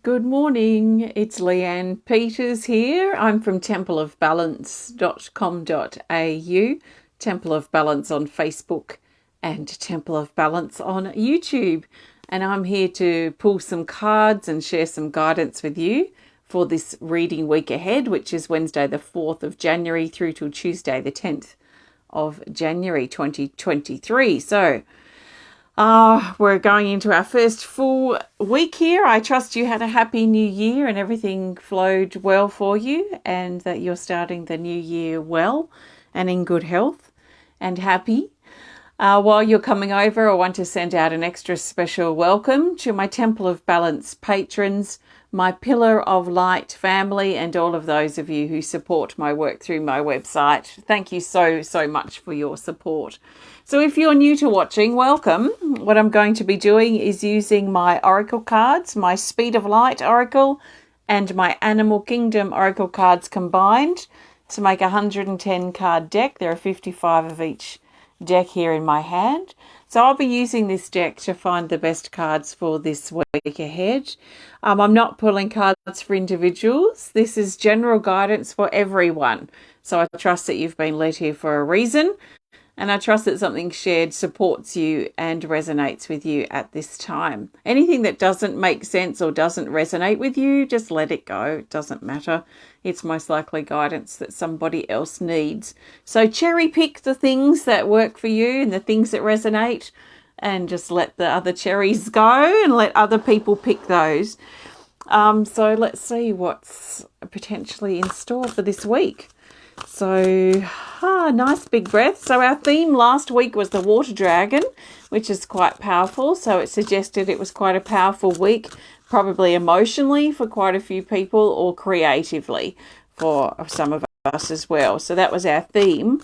Good morning, it's Leanne Peters here. I'm from templeofbalance.com.au, Temple of Balance on Facebook and Temple of Balance on YouTube. And I'm here to pull some cards and share some guidance with you for this reading week ahead, which is Wednesday the 4th of January through till Tuesday the 10th of January 2023. So we're going into our first full week here. I trust you had a happy new year and everything flowed well for you, and that you're starting the new year well and in good health and happy. While you're coming over, I want to send out an extra special welcome to my Temple of Balance patrons, my Pillar of Light family, and all of those of you who support my work through my website. Thank you so much for your support. So if you're new to watching, welcome. What I'm going to be doing is using my Oracle cards, my Speed of Light Oracle and my Animal Kingdom Oracle cards combined to make a 110 card deck. There are 55 of each deck here in my hand. So I'll be using this deck to find the best cards for this week ahead. I'm not pulling cards for individuals. This is general guidance for everyone. So I trust that you've been led here for a reason. And I trust that something shared supports you and resonates with you at this time. Anything that doesn't make sense or doesn't resonate with you, just let it go. It doesn't matter. It's most likely guidance that somebody else needs. So cherry pick the things that work for you and the things that resonate, and just let the other cherries go and let other people pick those. So let's see what's potentially in store for this week. So, nice big breath. So our theme last week was the water dragon, which is quite powerful. So it suggested it was quite a powerful week, probably emotionally for quite a few people, or creatively for some of us as well. So that was our theme.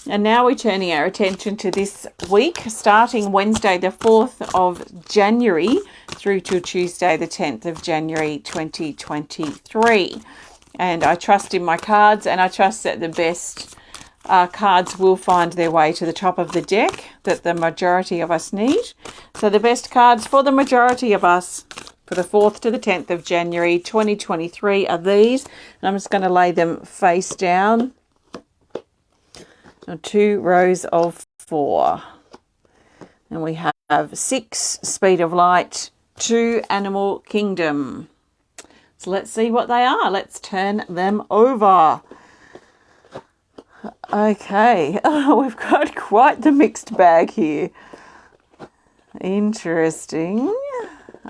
And now we're turning our attention to this week, starting Wednesday the 4th of January through to Tuesday the 10th of January 2023. And I trust in my cards, and I trust that the best cards will find their way to the top of the deck that the majority of us need. So the best cards for the majority of us for the 4th to the 10th of January 2023 are these. And I'm just going to lay them face down on 2 rows of 4. And we have 6 Speed of Light, 2 Animal Kingdom. So let's see what they are. Let's turn them over. Okay, we've got quite the mixed bag here. Interesting.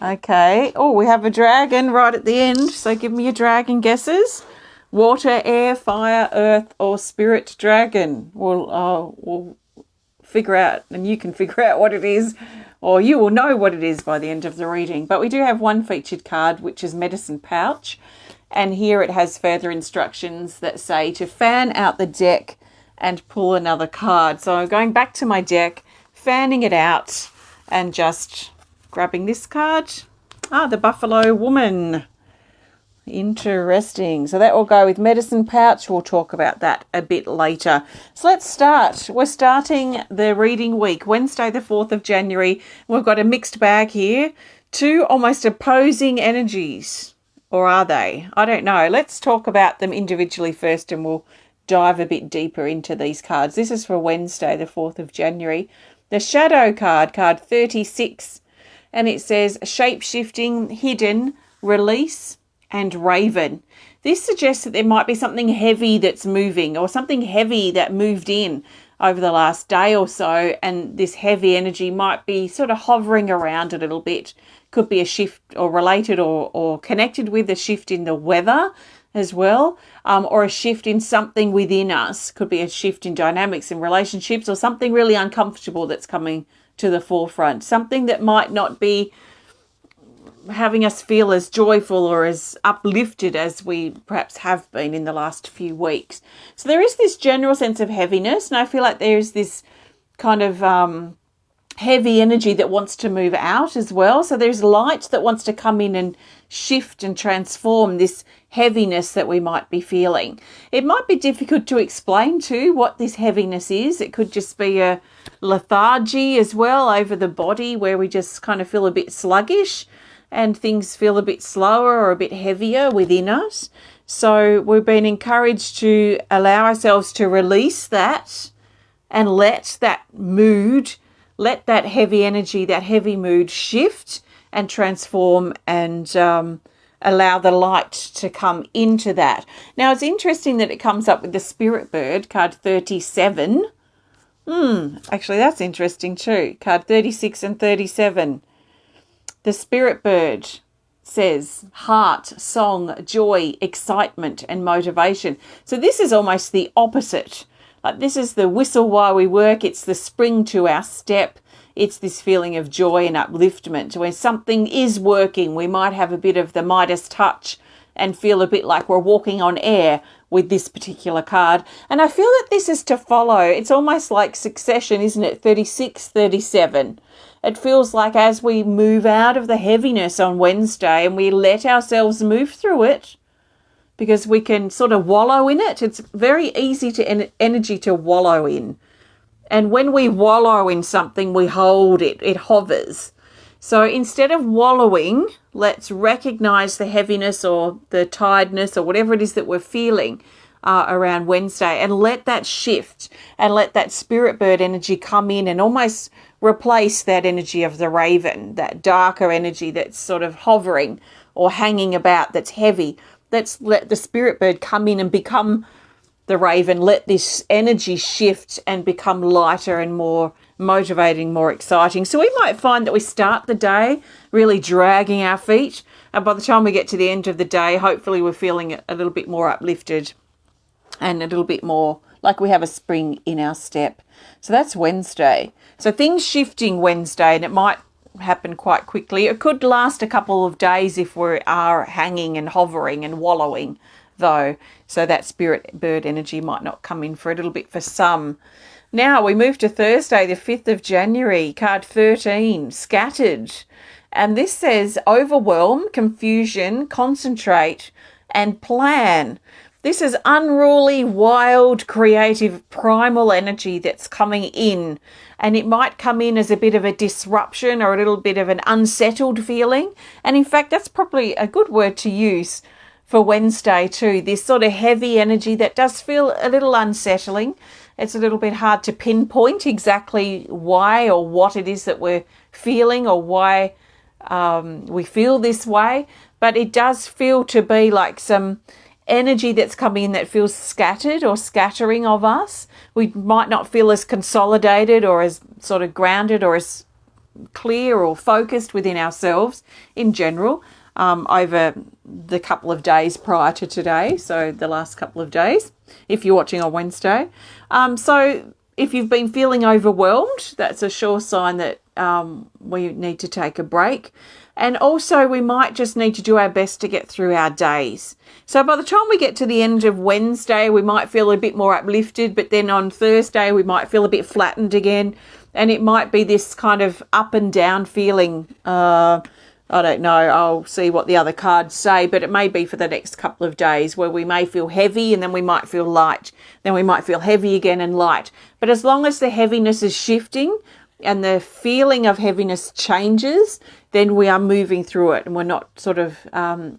Okay. Oh, we have a dragon right at the end. So give me your dragon guesses. Water, air, fire, earth, or spirit dragon. We'll figure out, and you can figure out what it is, or you will know what it is by the end of the reading. But we do have one featured card, which is Medicine Pouch. And here it has further instructions that say to fan out the deck and pull another card. So I'm going back to my deck, fanning it out, and just grabbing this card. The Buffalo Woman. Interesting. So that will go with Medicine Pouch. We'll talk about that a bit later. So let's start. We're starting the reading week, Wednesday the 4th of January. We've got a mixed bag here. 2 almost opposing energies. Or are they? I don't know. Let's talk about them individually first, and we'll dive a bit deeper into these cards. This is for Wednesday the 4th of January. The Shadow card, card 36. And it says shape-shifting, hidden, release, and raven. This suggests that there might be something heavy that's moving, or something heavy that moved in over the last day or so, and this heavy energy might be sort of hovering around a little bit. Could be a shift, or related or connected with a shift in the weather as well, or a shift in something within us. Could be a shift in dynamics in relationships, or something really uncomfortable that's coming to the forefront. Something that might not be having us feel as joyful or as uplifted as we perhaps have been in the last few weeks. So there is this general sense of heaviness, and I feel like there's this kind of heavy energy that wants to move out as well. So there's light that wants to come in and shift and transform this heaviness that we might be feeling. It might be difficult to explain too what this heaviness is. It could just be a lethargy as well over the body, where we just kind of feel a bit sluggish. and things feel a bit slower or a bit heavier within us. So we've been encouraged to allow ourselves to release that and let that mood, let that heavy energy, that heavy mood shift and transform and allow the light to come into that. Now, it's interesting that it comes up with the Spirit Bird, card 37. Actually, that's interesting too. Card 36 and 37. The Spirit Bird says heart, song, joy, excitement, and motivation. So this is almost the opposite. Like, this is the whistle while we work. It's the spring to our step. It's this feeling of joy and upliftment. When something is working, we might have a bit of the Midas touch and feel a bit like we're walking on air with this particular card. And I feel that this is to follow. It's almost like succession, isn't it? 36, 37. It feels like as we move out of the heaviness on Wednesday and we let ourselves move through it, because we can sort of wallow in it. It's very easy to energy to wallow in. And when we wallow in something, we hold it. It hovers. So instead of wallowing, let's recognize the heaviness or the tiredness or whatever it is that we're feeling around Wednesday, and let that shift and let that Spirit Bird energy come in and almost replace that energy of the raven, that darker energy that's sort of hovering or hanging about, that's heavy. Let's let the Spirit Bird come in and become the raven. Let this energy shift and become lighter and more motivating, more exciting. So we might find that we start the day really dragging our feet, and by the time we get to the end of the day, hopefully we're feeling a little bit more uplifted and a little bit more like we have a spring in our step. So that's Wednesday. So things shifting Wednesday, and it might happen quite quickly. It could last a couple of days if we are hanging and hovering and wallowing, though. So that Spirit Bird energy might not come in for a little bit for some. Now we move to Thursday, the 5th of January, card 13, Scattered. And this says overwhelm, confusion, concentrate, and plan. This is unruly, wild, creative, primal energy that's coming in. And it might come in as a bit of a disruption or a little bit of an unsettled feeling. And in fact, that's probably a good word to use for Wednesday too. This sort of heavy energy that does feel a little unsettling. It's a little bit hard to pinpoint exactly why or what it is that we're feeling or why we feel this way. But it does feel to be like some energy that's coming in that feels scattered or scattering of us. We might not feel as consolidated or as sort of grounded or as clear or focused within ourselves in general over the couple of days prior to today, so the last couple of days, if you're watching on Wednesday. So if you've been feeling overwhelmed, that's a sure sign that we need to take a break. And also we might just need to do our best to get through our days. So by the time we get to the end of Wednesday, we might feel a bit more uplifted, but then on Thursday we might feel a bit flattened again. And it might be this kind of up and down feeling. I don't know, I'll see what the other cards say, but it may be for the next couple of days where we may feel heavy and then we might feel light. Then we might feel heavy again and light. But as long as the heaviness is shifting and the feeling of heaviness changes, then we are moving through it and we're not sort of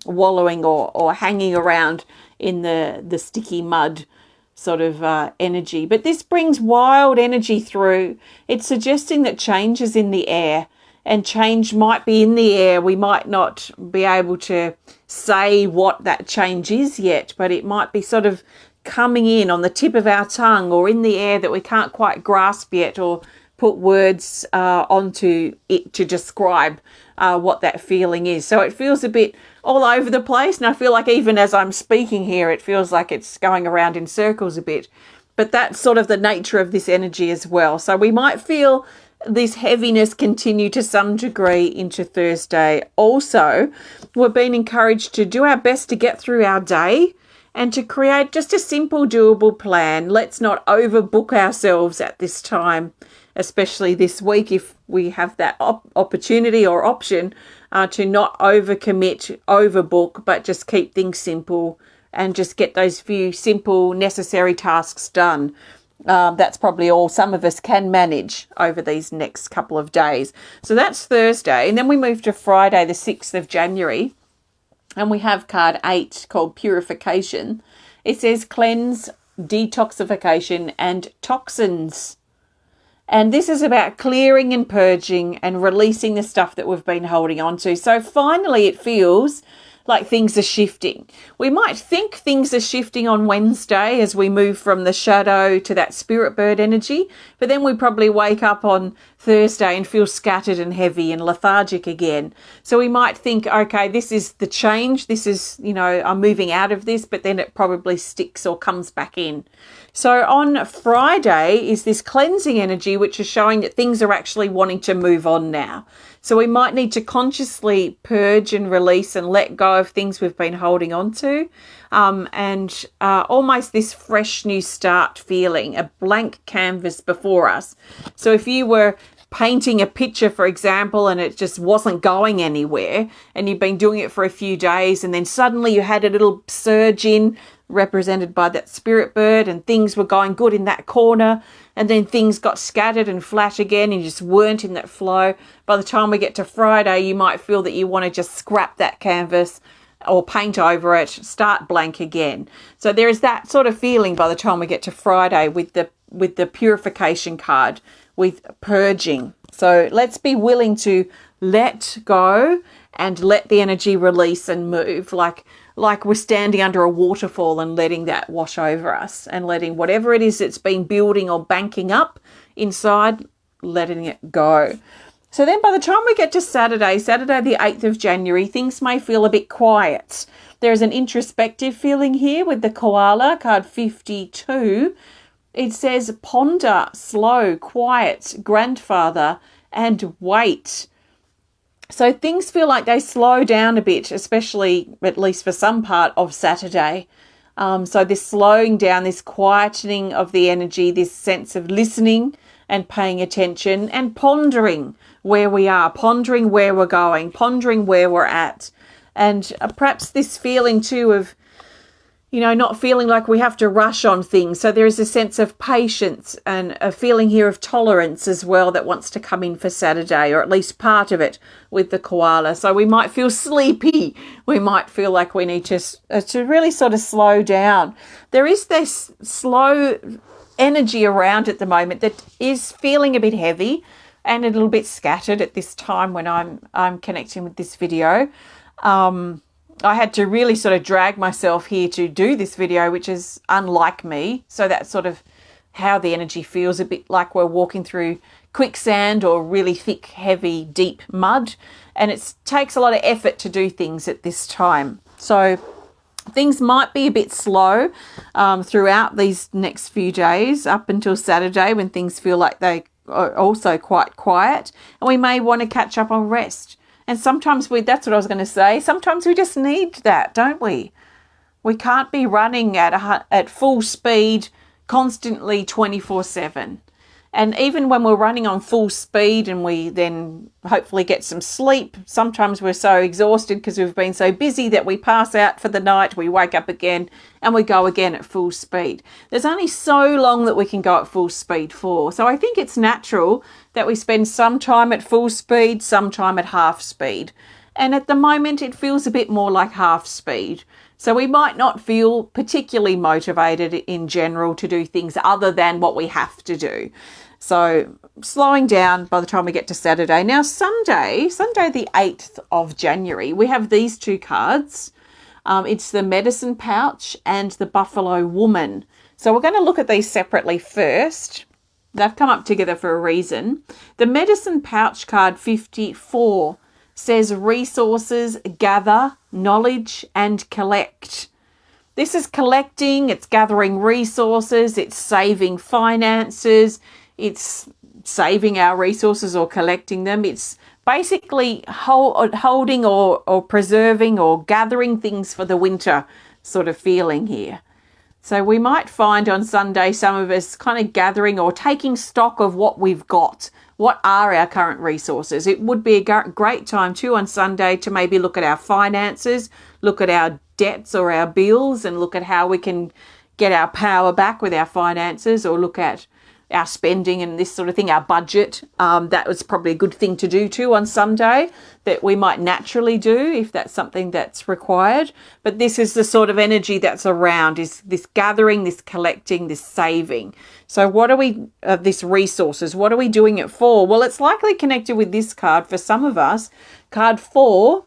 wallowing or hanging around in the sticky mud sort of energy. But this brings wild energy through. It's suggesting that change is in the air, and change might be in the air. We might not be able to say what that change is yet, but it might be sort of coming in on the tip of our tongue or in the air that we can't quite grasp yet or put words onto it to describe what that feeling is. So it feels a bit all over the place. And I feel like even as I'm speaking here, it feels like it's going around in circles a bit. But that's sort of the nature of this energy as well. So we might feel this heaviness continue to some degree into Thursday. Also, we're being encouraged to do our best to get through our day and to create just a simple, doable plan. Let's not overbook ourselves at this time, especially this week if we have that opportunity or option to not overcommit, overbook, but just keep things simple and just get those few simple necessary tasks done. That's probably all some of us can manage over these next couple of days. So that's Thursday. And then we move to Friday, the 6th of January. And we have card 8 called Purification. It says cleanse, detoxification, and toxins. And this is about clearing and purging and releasing the stuff that we've been holding on to. So finally, it feels like things are shifting. We might think things are shifting on Wednesday as we move from the shadow to that spirit bird energy, but then we probably wake up on Thursday and feel scattered and heavy and lethargic again. So we might think, okay, this is the change. This is, I'm moving out of this, but then it probably sticks or comes back in. So on Friday is this cleansing energy, which is showing that things are actually wanting to move on now. So we might need to consciously purge and release and let go of things we've been holding on to. And almost this fresh new start feeling, a blank canvas before us. So if you were painting a picture, for example, and it just wasn't going anywhere, and you've been doing it for a few days, and then suddenly you had a little surge in, represented by that spirit bird, and things were going good in that corner, and then things got scattered and flat again, and you just weren't in that flow. By the time we get to Friday, you might feel that you want to just scrap that canvas or paint over it, start blank again. So there is that sort of feeling by the time we get to Friday with the purification card, with purging. So let's be willing to let go and let the energy release and move, like we're standing under a waterfall and letting that wash over us, and letting whatever it is that's been building or banking up inside, letting it go. So then by the time we get to Saturday the 8th of January, things may feel a bit quiet. There's an introspective feeling here with the koala, card 52. It says ponder, slow, quiet, grandfather, and wait. So things feel like they slow down a bit, especially at least for some part of Saturday. So this slowing down, this quietening of the energy, this sense of listening and paying attention and pondering where we are, pondering where we're going, pondering where we're at. And perhaps this feeling too of, not feeling like we have to rush on things. So there is a sense of patience and a feeling here of tolerance as well that wants to come in for Saturday, or at least part of it with the koala. So we might feel sleepy. We might feel like we need to really sort of slow down. There is this slow energy around at the moment that is feeling a bit heavy and a little bit scattered at this time when I'm connecting with this video. I had to really sort of drag myself here to do this video, which is unlike me. So that's sort of how the energy feels, a bit like we're walking through quicksand or really thick, heavy, deep mud. And it takes a lot of effort to do things at this time. So things might be a bit slow throughout these next few days up until Saturday, when things feel like they are also quite quiet. And we may want to catch up on rest. And sometimes that's what I was going to say. Sometimes we just need that, don't we? We can't be running at full speed constantly 24/7. And even when we're running on full speed and we then hopefully get some sleep, sometimes we're so exhausted because we've been so busy that we pass out for the night, we wake up again and we go again at full speed. There's only so long that we can go at full speed for. So I think it's natural that we spend some time at full speed, some time at half speed. And at the moment, it feels a bit more like half speed. So we might not feel particularly motivated in general to do things other than what we have to do. So slowing down by the time we get to Saturday. Now, Sunday the 8th of January, we have these two cards. It's the Medicine Pouch and the Buffalo Woman. So we're going to look at these separately first. They've come up together for a reason. The Medicine Pouch card 54 says resources, gather, knowledge, and collect. This is collecting, it's gathering resources, it's saving finances, it's saving our resources or collecting them. It's basically holding or preserving or gathering things for the winter sort of feeling here. So we might find on Sunday some of us kind of gathering or taking stock of what we've got. What are our current resources? It would be a great time too on Sunday to maybe look at our finances, look at our debts or our bills, and look at how we can get our power back with our finances, or look at our spending and this sort of thing, our budget. That was probably a good thing to do too on Sunday, that we might naturally do if that's something that's required. But this is the sort of energy that's around, is this gathering, this collecting, this saving. So what are we, this resources, what are we doing it for? Well, it's likely connected with this card for some of us, card 4,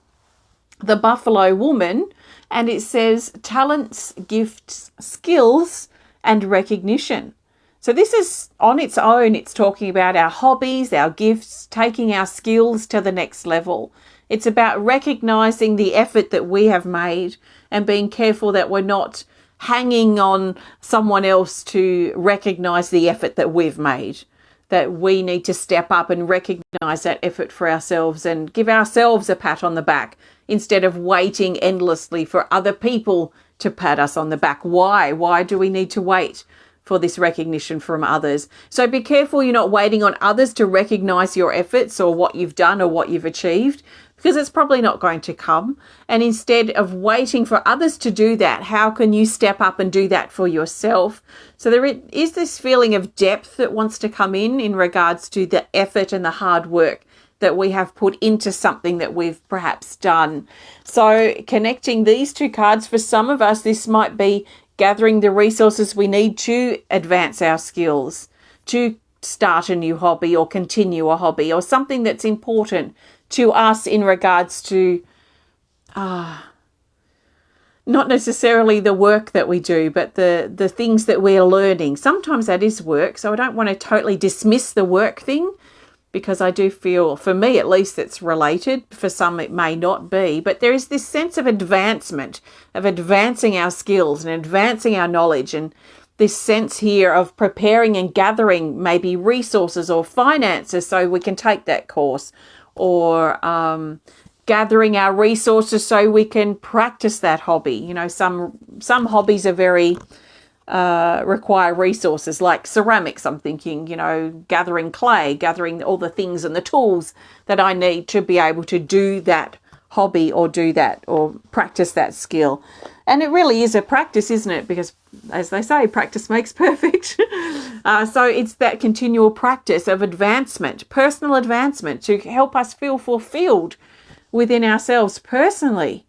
the Buffalo Woman, and it says talents, gifts, skills, and recognition. So this is on its own, it's talking about our hobbies, our gifts, taking our skills to the next level. It's about recognizing the effort that we have made and being careful that we're not hanging on someone else to recognize the effort that we've made. That we need to step up and recognize that effort for ourselves and give ourselves a pat on the back instead of waiting endlessly for other people to pat us on the back. Why? Why do we need to wait for this recognition from others? So be careful you're not waiting on others to recognize your efforts or what you've done or what you've achieved, because it's probably not going to come. And instead of waiting for others to do that, how can you step up and do that for yourself? So there is this feeling of depth that wants to come in regards to the effort and the hard work that we have put into something that we've perhaps done. So connecting these two cards, for some of us, this might be gathering the resources we need to advance our skills, to start a new hobby or continue a hobby, or something that's important to us in regards to not necessarily the work that we do, but the things that we're learning. Sometimes that is work, so I don't want to totally dismiss the work thing, because I do feel, for me at least, it's related. For some it may not be, but there is this sense of advancement, of advancing our skills and advancing our knowledge, and this sense here of preparing and gathering maybe resources or finances so we can take that course, or gathering our resources so we can practice that hobby. You know, some hobbies are very require resources, like ceramics. I'm thinking, you know, gathering clay, gathering all the things and the tools that I need to be able to do that hobby or do that or practice that skill. And it really is a practice, isn't it? Because, as they say, practice makes perfect. So it's that continual practice of advancement, personal advancement, to help us feel fulfilled within ourselves personally,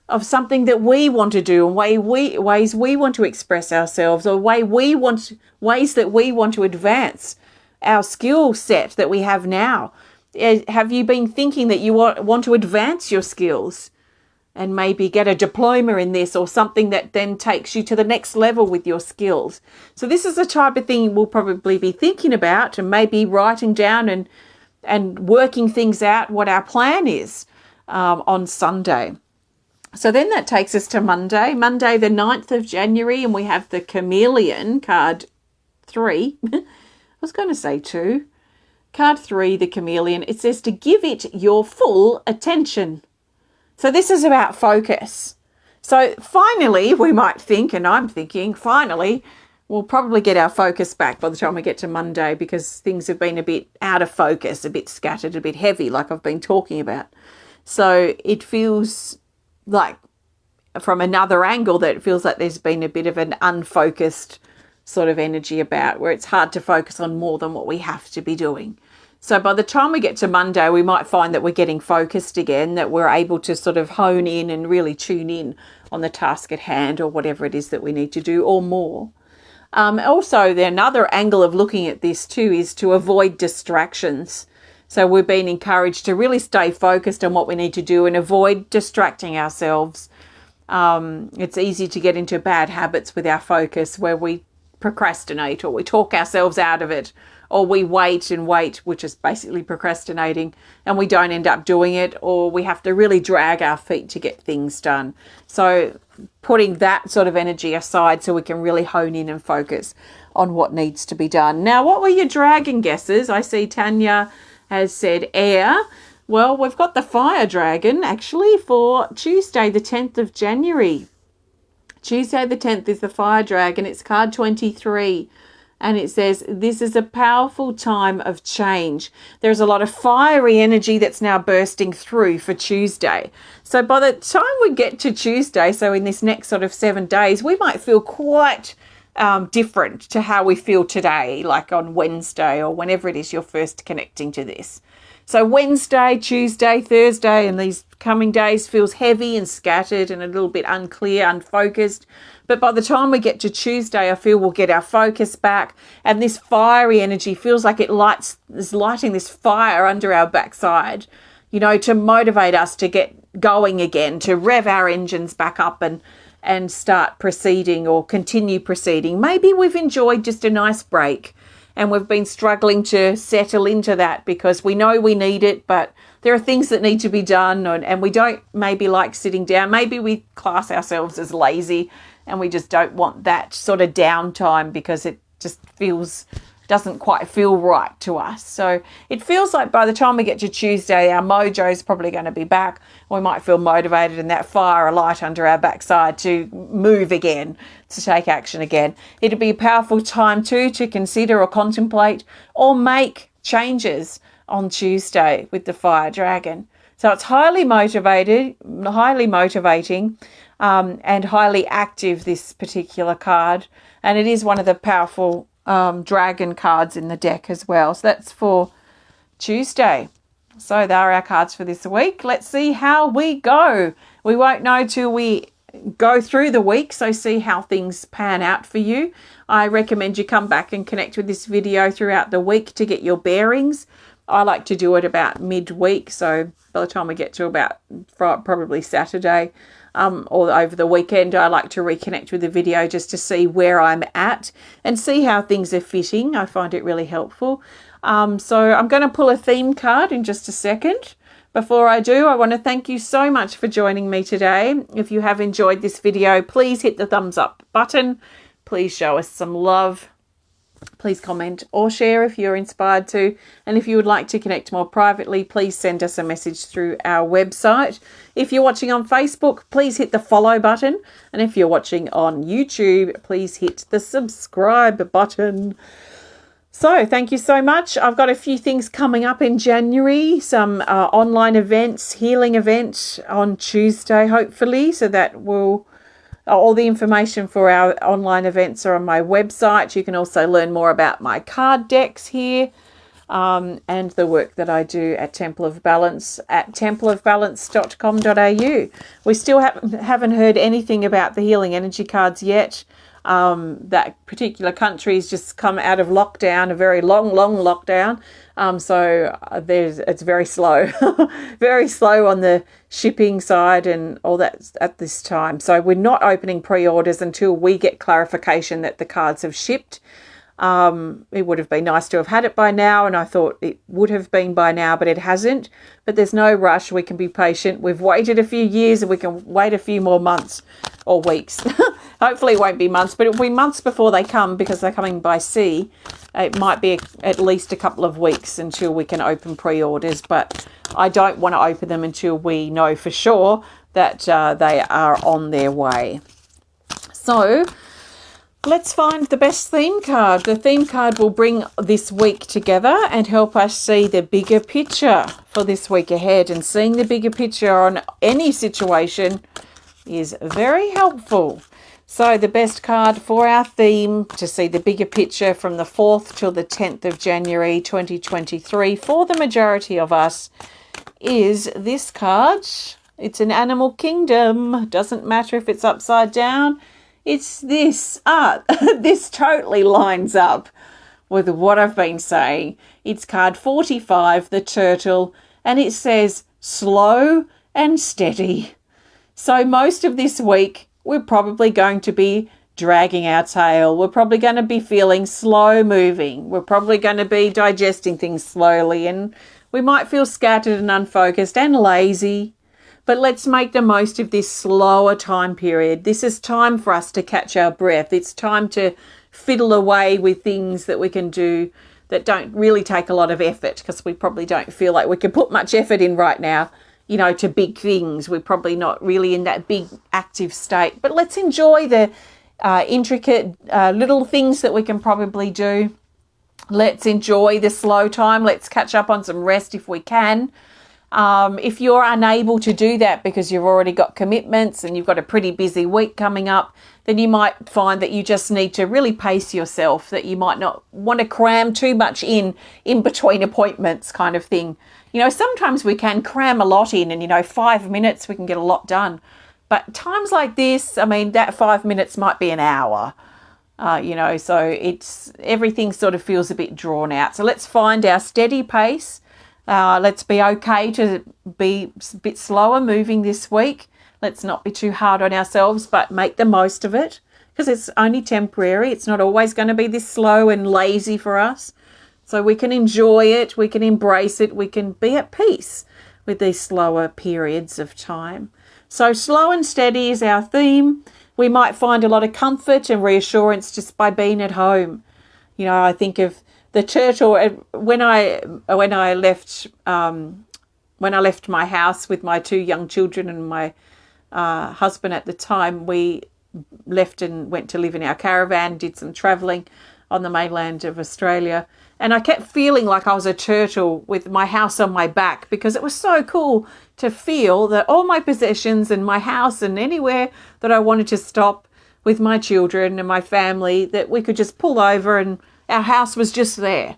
of something that we want to do, and ways we want to express ourselves, or ways that we want to advance our skill set that we have now. Have you been thinking that you want to advance your skills and maybe get a diploma in this, or something that then takes you to the next level with your skills? So this is the type of thing we'll probably be thinking about, and maybe writing down and working things out what our plan is on Sunday. So then that takes us to Monday the 9th of January, and we have the Chameleon, card 3. I was going to say 2. Card 3, the Chameleon. It says to give it your full attention. So this is about focus. So finally, we might think, and I'm thinking, finally, we'll probably get our focus back by the time we get to Monday, because things have been a bit out of focus, a bit scattered, a bit heavy, like I've been talking about. So it feels like, from another angle, that it feels like there's been a bit of an unfocused sort of energy about, where it's hard to focus on more than what we have to be doing. So by the time we get to Monday, we might find that we're getting focused again, that we're able to sort of hone in and really tune in on the task at hand, or whatever it is that we need to do, or more. Also, another angle of looking at this too is to avoid distractions. So we've been encouraged to really stay focused on what we need to do and avoid distracting ourselves. It's easy to get into bad habits with our focus, where we procrastinate, or we talk ourselves out of it, or we wait and wait, which is basically procrastinating, and we don't end up doing it, or we have to really drag our feet to get things done. So putting that sort of energy aside so we can really hone in and focus on what needs to be done. Now, what were your dragon guesses? I see Tanya has said air. Well, we've got the fire dragon actually for Tuesday the 10th of January. Tuesday the 10th is the fire dragon. It's card 23. And it says, this is a powerful time of change. There's a lot of fiery energy that's now bursting through for Tuesday. So by the time we get to Tuesday, so in this next sort of 7 days, we might feel quite different to how we feel today, like on Wednesday or whenever it is you're first connecting to this. So Wednesday, Tuesday, Thursday, and these coming days feels heavy and scattered and a little bit unclear, unfocused. But by the time we get to Tuesday, I feel we'll get our focus back. And this fiery energy feels like is lighting this fire under our backside, you know, to motivate us to get going again, to rev our engines back up and start proceeding or continue proceeding. Maybe we've enjoyed just a nice break and we've been struggling to settle into that because we know we need it, but there are things that need to be done and we don't maybe like sitting down. Maybe we class ourselves as lazy and we just don't want that sort of downtime because it just doesn't quite feel right to us. So it feels like by the time we get to Tuesday, our mojo is probably going to be back. We might feel motivated and that fire alight under our backside to move again, to take action again. It'll be a powerful time too to consider or contemplate or make changes on Tuesday with the fire dragon. So it's highly motivating, and highly active, this particular card. And it is one of the powerful dragon cards in the deck as well. So that's for Tuesday. So there are our cards for this week. Let's see how we go. We won't know till we go through the week, so see how things pan out for you. I recommend you come back and connect with this video throughout the week to get your bearings. I like to do it about midweek, so by the time we get to about probably Saturday or over the weekend, I like to reconnect with the video just to see where I'm at and see how things are fitting. I find it really helpful. So I'm going to pull a theme card in just a second. Before I do, I want to thank you so much for joining me today. If you have enjoyed this video, please hit the thumbs up button. Please show us some love. Please comment or share if you're inspired to. And if you would like to connect more privately, please send us a message through our website. If you're watching on Facebook, please hit the follow button. And if you're watching on YouTube, please hit the subscribe button. So thank you so much. I've got a few things coming up in January, some online events, healing event on Tuesday, hopefully. So that will, all the information for our online events are on my website. You can also learn more about my card decks here and the work that I do at Temple of Balance at templeofbalance.com.au. We still haven't heard anything about the healing energy cards yet. That particular country has just come out of lockdown, a very long lockdown. So it's very slow, very slow on the shipping side and all that at this time. So we're not opening pre-orders until we get clarification that the cards have shipped. It would have been nice to have had it by now, and I thought it would have been by now, but it hasn't. But there's no rush. We can be patient. We've waited a few years and we can wait a few more months or weeks. Hopefully it won't be months, but it'll be months before they come because they're coming by sea. It might be at least a couple of weeks until we can open pre-orders, but I don't want to open them until we know for sure that they are on their way. So let's find the best theme card. The theme card will bring this week together and help us see the bigger picture for this week ahead. And seeing the bigger picture on any situation is very helpful. So the best card for our theme to see the bigger picture from the 4th till the 10th of January 2023 for the majority of us is this card. It's an animal kingdom. Doesn't matter if it's upside down. It's this. This totally lines up with what I've been saying. It's card 45, the turtle, and it says slow and steady. So most of this week, we're probably going to be dragging our tail. We're probably going to be feeling slow moving. We're probably going to be digesting things slowly, and we might feel scattered and unfocused and lazy. But let's make the most of this slower time period. This is time for us to catch our breath. It's time to fiddle away with things that we can do that don't really take a lot of effort, because we probably don't feel like we can put much effort in right now, you know, to big things. We're probably not really in that big active state. But let's enjoy the intricate little things that we can probably do. Let's enjoy the slow time. Let's catch up on some rest if we can. If you're unable to do that because you've already got commitments and you've got a pretty busy week coming up, then you might find that you just need to really pace yourself, that you might not want to cram too much in between appointments kind of thing. You know, sometimes we can cram a lot in and, 5 minutes we can get a lot done. But times like this, I mean, that 5 minutes might be an hour. So everything sort of feels a bit drawn out. So let's find our steady pace. Let's be okay to be a bit slower moving this week. Let's not be too hard on ourselves, but make the most of it because it's only temporary. It's not always going to be this slow and lazy for us. So we can enjoy it. We can embrace it. We can be at peace with these slower periods of time. So slow and steady is our theme. We might find a lot of comfort and reassurance just by being at home. I think of the church, or when I left my house with my 2 young children and my husband at the time, we left and went to live in our caravan, did some travelling on the mainland of Australia. And I kept feeling like I was a turtle with my house on my back because it was so cool to feel that all my possessions and my house and anywhere that I wanted to stop with my children and my family, that we could just pull over and our house was just there.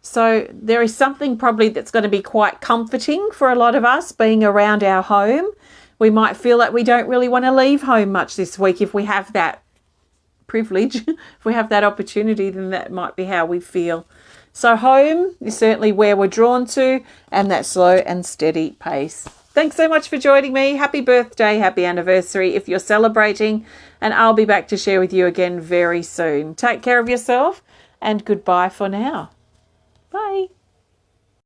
So there is something probably that's going to be quite comforting for a lot of us being around our home. We might feel like we don't really want to leave home much this week if we have that privilege. If we have that opportunity, then that might be how we feel. So home is certainly where we're drawn to, and that slow and steady pace. Thanks so much for joining me. Happy birthday, happy anniversary if you're celebrating, and I'll be back to share with you again very soon. Take care of yourself and goodbye for now. Bye.